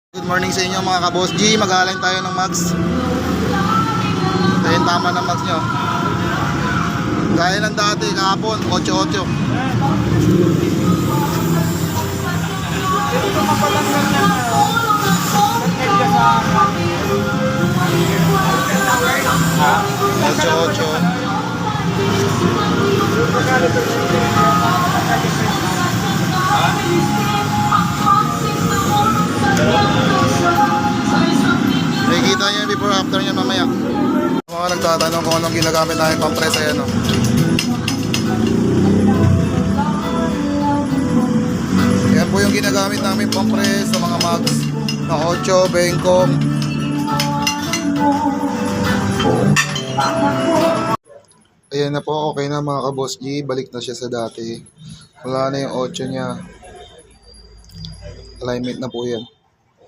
Good morning sa inyo mga ka-boss G. Mag-aalign tayo ng mags. Ito yung tama ng mags nyo. Gaya ng dati, kahapon 8-8. Ito mapalanggan niya na medya sa 8-8. Nakikita nyo yung before after nyo mamaya. Mga nagtatanong kung anong ginagamit namin pang-press, ayan o. Yan po yung ginagamit namin pang-press sa mga mags na 8, bengkong. Ayan na po, okay na mga ka-boss G. Balik na siya sa dati. Wala na yung 8 niya. Alignment na po yan.